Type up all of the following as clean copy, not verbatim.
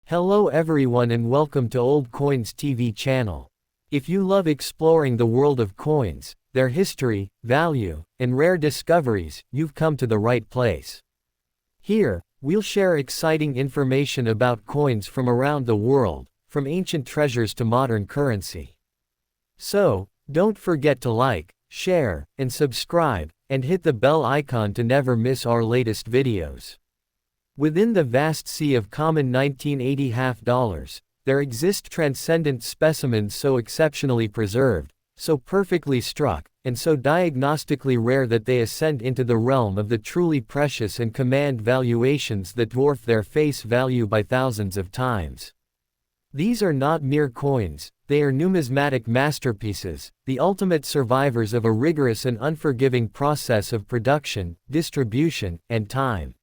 Hello everyone and welcome to Old Coins TV channel. If you love exploring the world of coins, their history, value, and rare discoveries, you've come to the right place. Here, we'll share exciting information about coins from around the world, from ancient treasures to modern currency. So, don't forget to like, share, and subscribe, and hit the bell icon to never miss our latest videos. Within the vast sea of common 1980 half dollars, there exist transcendent specimens so exceptionally preserved, so perfectly struck, and so diagnostically rare that they ascend into the realm of the truly precious and command valuations that dwarf their face value by thousands of times. These are not mere coins, they are numismatic masterpieces, the ultimate survivors of a rigorous and unforgiving process of production, distribution, and time.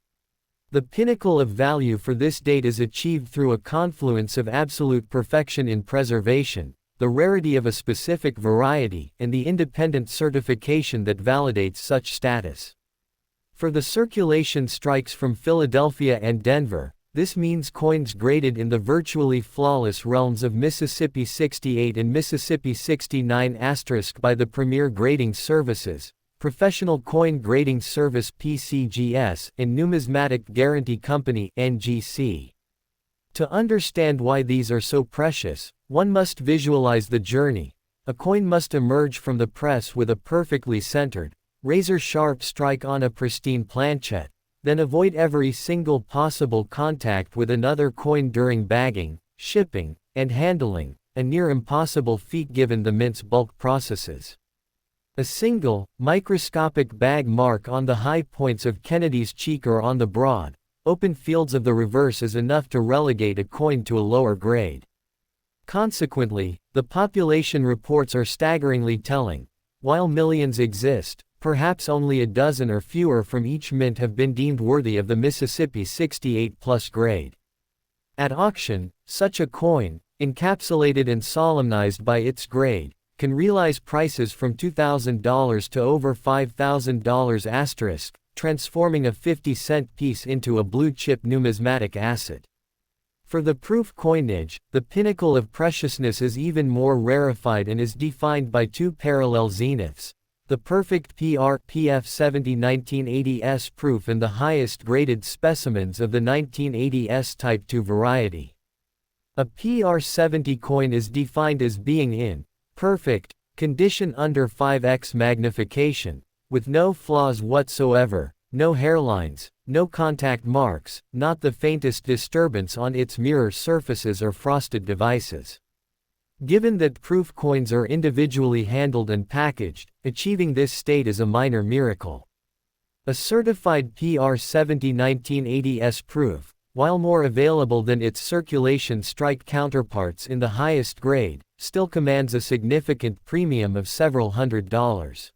The pinnacle of value for this date is achieved through a confluence of absolute perfection in preservation, the rarity of a specific variety, and the independent certification that validates such status. For the circulation strikes from Philadelphia and Denver, this means coins graded in the virtually flawless realms of Mississippi 68 and Mississippi 69 * by the premier grading services, Professional Coin Grading Service (PCGS) and Numismatic Guarantee Company (NGC). To understand why these are so precious, one must visualize the journey. A coin must emerge from the press with a perfectly centered, razor-sharp strike on a pristine planchet, then avoid every single possible contact with another coin during bagging, shipping, and handling, a near impossible feat given the mint's bulk processes. A single, microscopic bag mark on the high points of Kennedy's cheek or on the broad, open fields of the reverse is enough to relegate a coin to a lower grade. Consequently, the population reports are staggeringly telling. While millions exist, perhaps only a dozen or fewer from each mint have been deemed worthy of the Mississippi 68+ grade. At auction, such a coin, encapsulated and solemnized by its grade, can realize prices from $2,000 to over $5,000 *, transforming a 50-cent piece into a blue-chip numismatic asset. For the proof coinage, the pinnacle of preciousness is even more rarefied and is defined by two parallel zeniths: the perfect PF 70 1980s proof and the highest graded specimens of the 1980s Type II variety. A PR 70 coin is defined as being in perfect condition under 5x magnification, with no flaws whatsoever, no hairlines, no contact marks, not the faintest disturbance on its mirror surfaces or frosted devices. Given that proof coins are individually handled and packaged, achieving this state is a minor miracle. A certified PR 70 1980s proof, while more available than its circulation strike counterparts in the highest grade, still commands a significant premium of several $100s.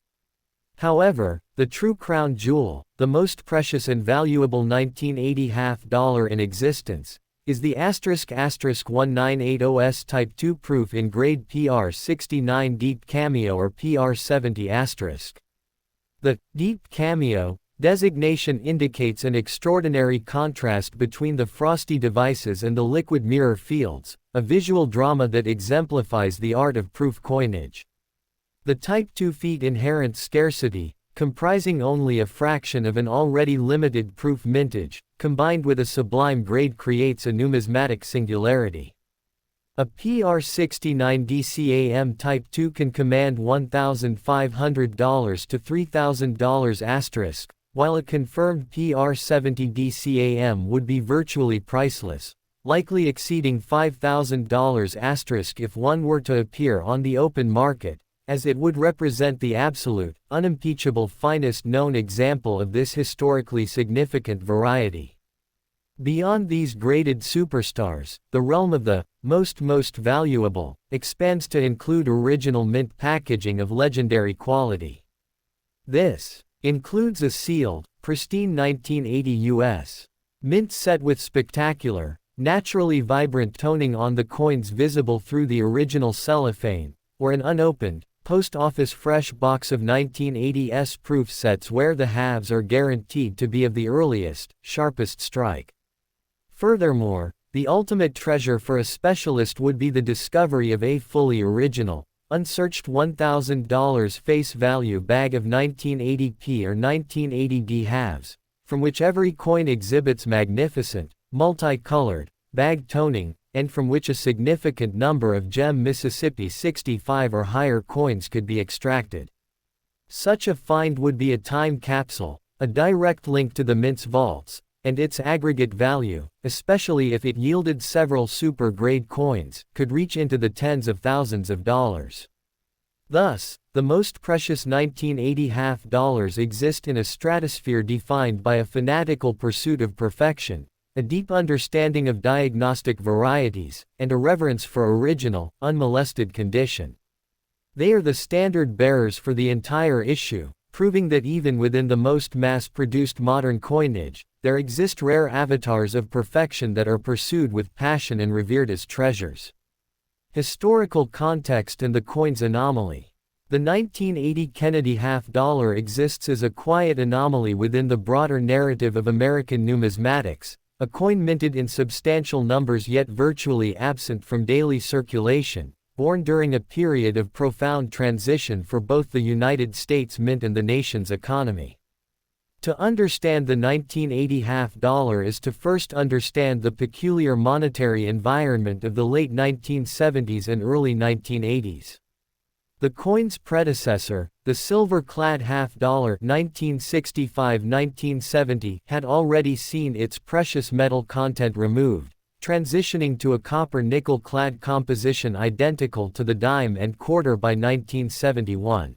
However, the true crown jewel, the most precious and valuable 1980 half dollar in existence, is the ***1980s Type II proof in grade PR 69 Deep Cameo or PR 70 ***. The Deep Cameo designation indicates an extraordinary contrast between the frosty devices and the liquid mirror fields, a visual drama that exemplifies the art of proof coinage. The Type II feat inherent scarcity, comprising only a fraction of an already limited proof mintage, combined with a sublime grade creates a numismatic singularity. A PR 69 DCAM Type II can command $1,500 to $3,000 *, while a confirmed PR 70 DCAM would be virtually priceless, likely exceeding $5,000 if one were to appear on the open market, as it would represent the absolute, unimpeachable finest known example of this historically significant variety. Beyond these graded superstars, the realm of the most valuable expands to include original mint packaging of legendary quality. This includes a sealed, pristine 1980 U.S. mint set with spectacular, naturally vibrant toning on the coins visible through the original cellophane, or an unopened, post office fresh box of 1980s proof sets where the halves are guaranteed to be of the earliest, sharpest strike. Furthermore, The ultimate treasure for a specialist would be the discovery of a fully original, unsearched $1,000 face value bag of 1980p or 1980D halves, from which every coin exhibits magnificent, multicolored, bag toning, and from which a significant number of gem Mississippi 65 or higher coins could be extracted. Such a find would be a time capsule, a direct link to the mint's vaults, and its aggregate value, especially if it yielded several super-grade coins, could reach into the tens of thousands of dollars. Thus, the most precious 1980 half dollars exist in a stratosphere defined by a fanatical pursuit of perfection, a deep understanding of diagnostic varieties, and a reverence for original, unmolested condition. They are the standard bearers for the entire issue, proving that even within the most mass-produced modern coinage, there exist rare avatars of perfection that are pursued with passion and revered as treasures. Historical context and the coin's anomaly. The 1980 Kennedy half dollar exists as a quiet anomaly within the broader narrative of American numismatics, a coin minted in substantial numbers yet virtually absent from daily circulation, born during a period of profound transition for both the United States Mint and the nation's economy. To understand the 1980 half dollar is to first understand the peculiar monetary environment of the late 1970s and early 1980s. The coin's predecessor, the silver-clad half dollar 1965-1970, had already seen its precious metal content removed, transitioning to a copper-nickel-clad composition identical to the dime and quarter by 1971.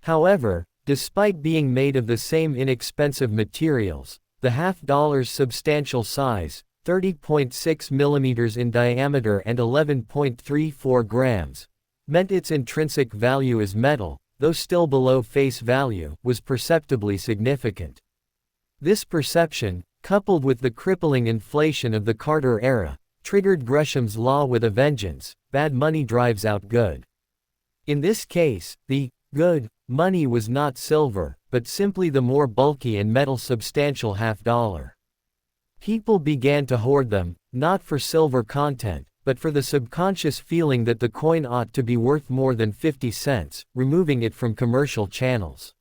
However, despite being made of the same inexpensive materials, the half dollar's substantial size, 30.6 mm in diameter and 11.34 grams, meant its intrinsic value as metal, though still below face value, was perceptibly significant. This perception, coupled with the crippling inflation of the Carter era, triggered Gresham's law with a vengeance: bad money drives out good. In this case, the good money was not silver, but simply the more bulky and metal substantial half dollar. People began to hoard them, not for silver content, but for the subconscious feeling that the coin ought to be worth more than 50 cents, removing it from commercial channels.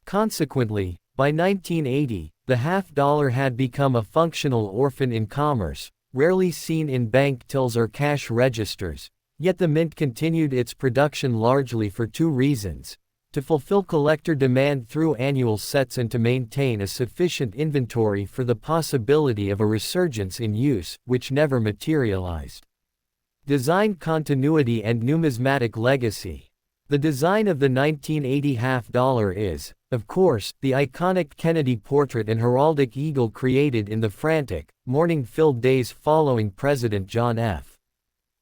Consequently, by 1980, the half dollar had become a functional orphan in commerce, rarely seen in bank tills or cash registers, yet the mint continued its production largely for two reasons: to fulfill collector demand through annual sets and to maintain a sufficient inventory for the possibility of a resurgence in use, which never materialized. Design continuity and numismatic legacy. The design of the 1980 half dollar is, of course, the iconic Kennedy portrait and heraldic eagle created in the frantic, mourning-filled days following President John F.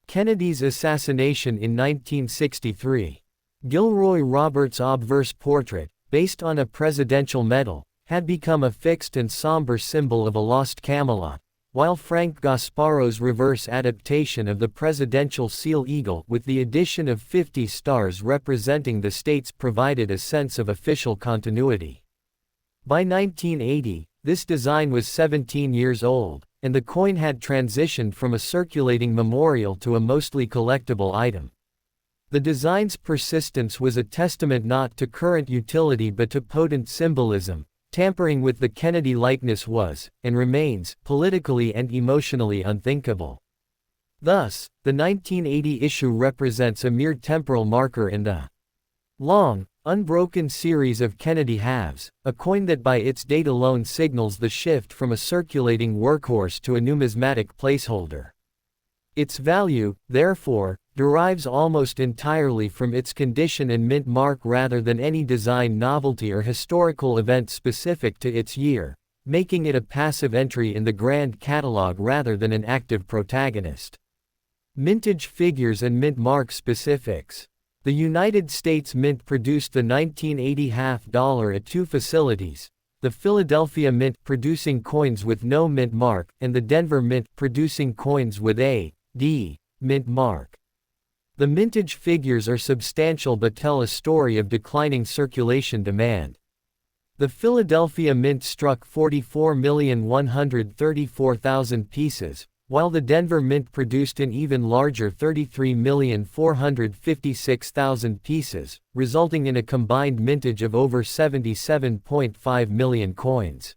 Kennedy's assassination in 1963. Gilroy Roberts' obverse portrait, based on a presidential medal, had become a fixed and somber symbol of a lost Camelot, while Frank Gasparo's reverse adaptation of the presidential seal eagle with the addition of 50 stars representing the states provided a sense of official continuity. By 1980, this design was 17 years old, and the coin had transitioned from a circulating memorial to a mostly collectible item. The design's persistence was a testament not to current utility but to potent symbolism. Tampering with the Kennedy likeness was, and remains, politically and emotionally unthinkable. Thus, the 1980 issue represents a mere temporal marker in the long, unbroken series of Kennedy halves, a coin that by its date alone signals the shift from a circulating workhorse to a numismatic placeholder. Its value, therefore, derives almost entirely from its condition and mint mark rather than any design novelty or historical event specific to its year, making it a passive entry in the grand catalog rather than an active protagonist. Mintage figures and mint mark specifics. The United States Mint produced the 1980 half dollar at two facilities: the Philadelphia Mint producing coins with no mint mark, and the Denver Mint producing coins with a D mint mark. The mintage figures are substantial but tell a story of declining circulation demand. The Philadelphia Mint struck 44,134,000 pieces, while the Denver Mint produced an even larger 33,456,000 pieces, resulting in a combined mintage of over 77.5 million coins.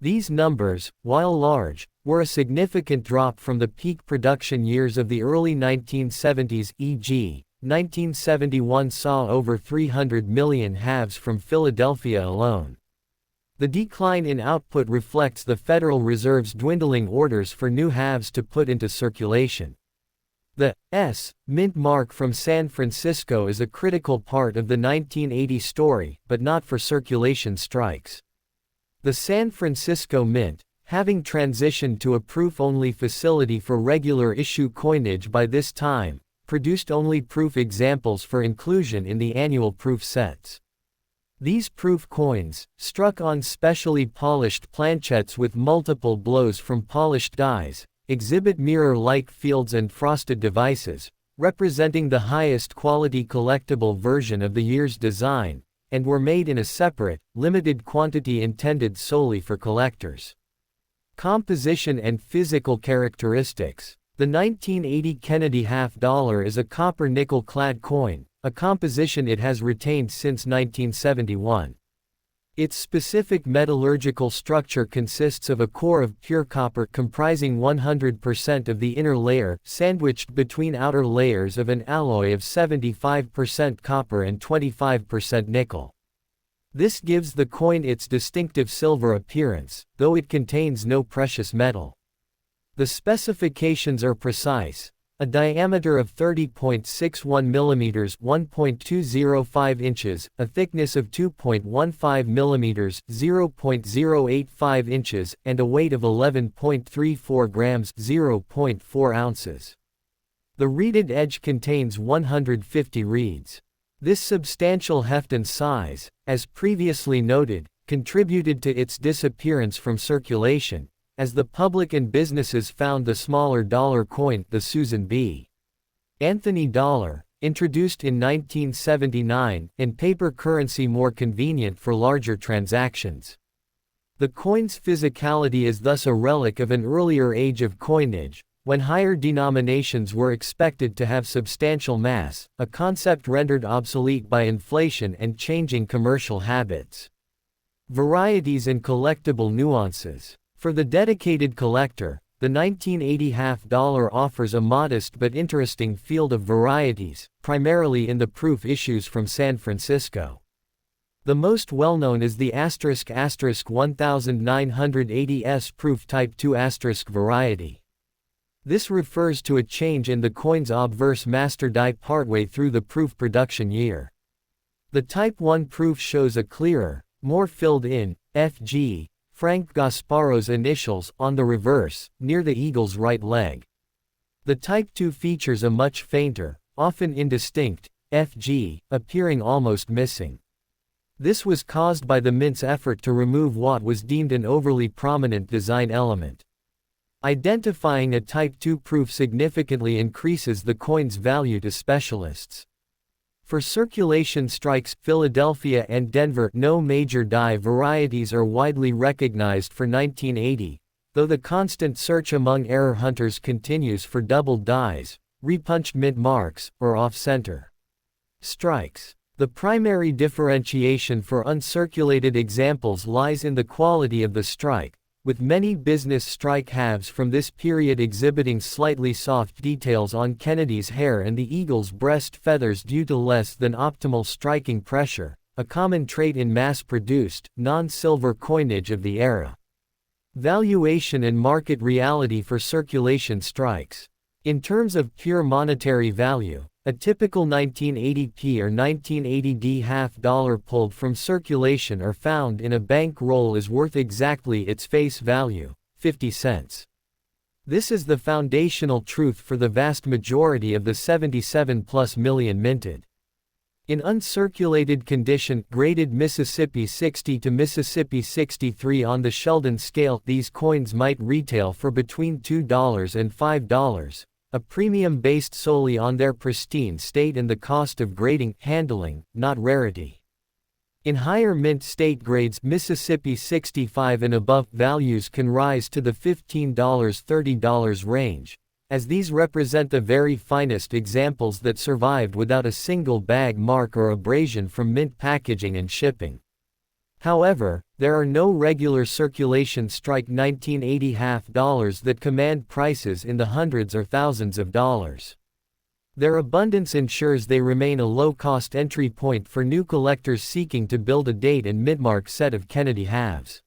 These numbers, while large, were a significant drop from the peak production years of the early 1970s, e.g., 1971 saw over 300 million halves from Philadelphia alone. The decline in output reflects the Federal Reserve's dwindling orders for new halves to put into circulation. The Mint mark from San Francisco is a critical part of the 1980 story, but not for circulation strikes. The San Francisco Mint, having transitioned to a proof-only facility for regular issue coinage by this time, produced only proof examples for inclusion in the annual proof sets. These proof coins, struck on specially polished planchettes with multiple blows from polished dies, exhibit mirror-like fields and frosted devices, representing the highest quality collectible version of the year's design, and were made in a separate, limited quantity intended solely for collectors. Composition and physical characteristics. The 1980 Kennedy half-dollar is a copper-nickel clad coin, a composition it has retained since 1971. Its specific metallurgical structure consists of a core of pure copper comprising 100% of the inner layer, sandwiched between outer layers of an alloy of 75% copper and 25% nickel. This gives the coin its distinctive silver appearance, though it contains no precious metal. The specifications are precise: a diameter of 30.61 mm (1.205 inches), a thickness of 2.15 mm (0.085 inches), and a weight of 11.34 grams (0.4 ounces). The reeded edge contains 150 reeds. This substantial heft and size, as previously noted, contributed to its disappearance from circulation, as the public and businesses found the smaller dollar coin, the Susan B. Anthony dollar, introduced in 1979, and paper currency more convenient for larger transactions. The coin's physicality is thus a relic of an earlier age of coinage, when higher denominations were expected to have substantial mass, a concept rendered obsolete by inflation and changing commercial habits. Varieties and collectible nuances. For the dedicated collector, the 1980 half-dollar offers a modest but interesting field of varieties, primarily in the proof issues from San Francisco. The most well-known is the **1980s proof Type 2* variety. This refers to a change in the coin's obverse master die partway through the proof production year. The Type 1 proof shows a clearer, more filled-in, FG, Frank Gasparo's initials, on the reverse, near the eagle's right leg. The Type 2 features a much fainter, often indistinct, FG, appearing almost missing. This was caused by the mint's effort to remove what was deemed an overly prominent design element. Identifying a Type 2 proof significantly increases the coin's value to specialists. For circulation strikes, Philadelphia and Denver, no major die varieties are widely recognized for 1980, though the constant search among error hunters continues for doubled dies, repunched mint marks, or off-center strikes. The primary differentiation for uncirculated examples lies in the quality of the strike, with many business strike halves from this period exhibiting slightly soft details on Kennedy's hair and the eagle's breast feathers due to less than optimal striking pressure, a common trait in mass-produced, non-silver coinage of the era. Valuation and market reality for circulation strikes. In terms of pure monetary value, a typical 1980p or 1980d half-dollar pulled from circulation or found in a bank roll is worth exactly its face value, 50 cents. This is the foundational truth for the vast majority of the 77+ million minted. In uncirculated condition, graded Mississippi 60 to Mississippi 63 on the Sheldon scale, these coins might retail for between $2 and $5. A premium based solely on their pristine state and the cost of grading, handling, not rarity. In higher mint state grades, Mississippi 65 and above, values can rise to the $15–30 range, as these represent the very finest examples that survived without a single bag mark or abrasion from mint packaging and shipping. However, there are no regular circulation strike 1980 half dollars that command prices in the hundreds or thousands of dollars. Their abundance ensures they remain a low-cost entry point for new collectors seeking to build a date and mintmark set of Kennedy halves.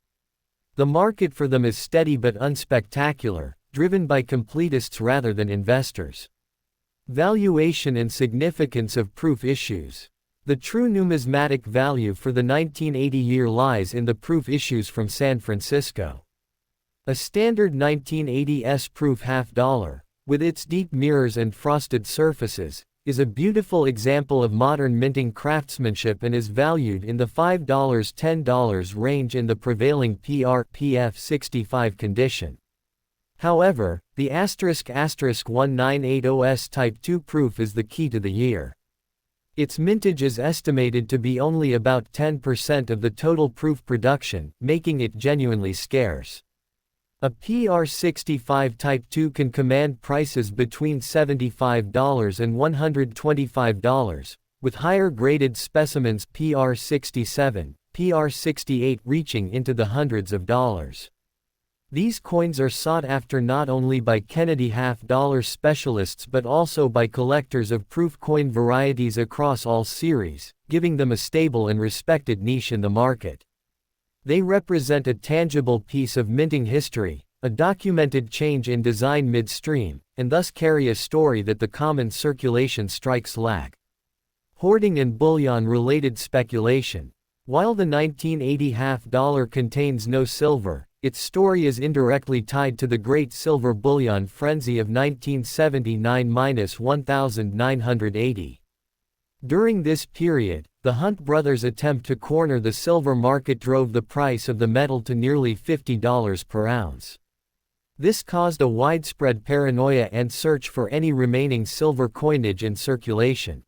The market for them is steady but unspectacular, driven by completists rather than investors. Valuation and significance of proof issues. The true numismatic value for the 1980 year lies in the proof issues from San Francisco. A standard 1980s proof half dollar, with its deep mirrors and frosted surfaces, is a beautiful example of modern minting craftsmanship and is valued in the $5–10 range in the prevailing PF 65 condition. However, the ***1980s Type 2 proof is the key to the year. Its mintage is estimated to be only about 10% of the total proof production, making it genuinely scarce. A PR 65 Type 2 can command prices between $75 and $125, with higher graded specimens PR 67, PR 68 reaching into the hundreds of dollars. These coins are sought after not only by Kennedy half-dollar specialists but also by collectors of proof coin varieties across all series, giving them a stable and respected niche in the market. They represent a tangible piece of minting history, a documented change in design midstream, and thus carry a story that the common circulation strikes lack. Hoarding and bullion-related speculation. While the 1980 half-dollar contains no silver, its story is indirectly tied to the Great Silver Bullion Frenzy of 1979–1980. During this period, the Hunt brothers' attempt to corner the silver market drove the price of the metal to nearly $50 per ounce. This caused a widespread paranoia and search for any remaining silver coinage in circulation.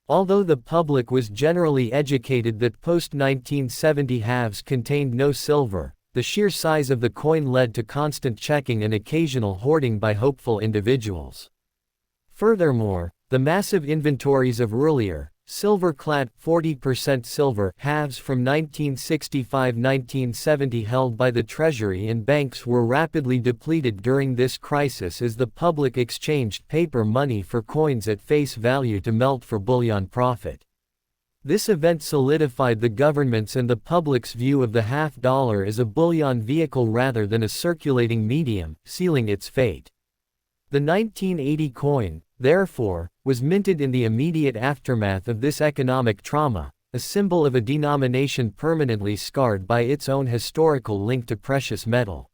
Although the public was generally educated that post-1970 halves contained no silver, the sheer size of the coin led to constant checking and occasional hoarding by hopeful individuals. Furthermore, the massive inventories of earlier, silver-clad, 40% silver halves from 1965–1970 held by the Treasury and banks were rapidly depleted during this crisis as the public exchanged paper money for coins at face value to melt for bullion profit. This event solidified the government's and the public's view of the half-dollar as a bullion vehicle rather than a circulating medium, sealing its fate. The 1980 coin, therefore, was minted in the immediate aftermath of this economic trauma, a symbol of a denomination permanently scarred by its own historical link to precious metal.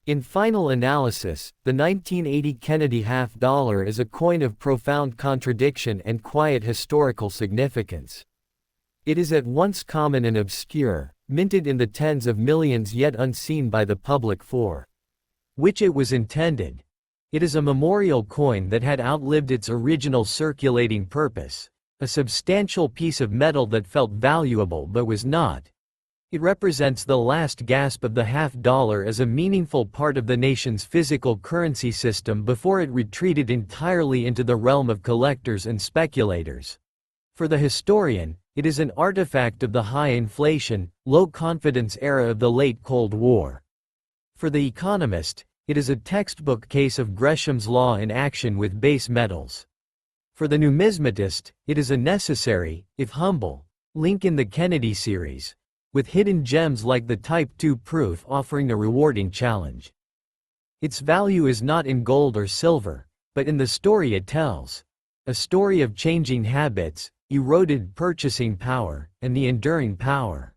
In final analysis, the 1980 Kennedy half-dollar is a coin of profound contradiction and quiet historical significance. It is at once common and obscure, minted in the tens of millions yet unseen by the public for which it was intended. It is a memorial coin that had outlived its original circulating purpose, a substantial piece of metal that felt valuable but was not. It represents the last gasp of the half-dollar as a meaningful part of the nation's physical currency system before it retreated entirely into the realm of collectors and speculators. For the historian, it is an artifact of the high inflation, low-confidence era of the late Cold War. For the economist, it is a textbook case of Gresham's law in action with base metals. For the numismatist, it is a necessary, if humble, link in the Kennedy series, with hidden gems like the Type 2 proof offering a rewarding challenge. Its value is not in gold or silver, but in the story it tells. A story of changing habits, eroded purchasing power, and the enduring power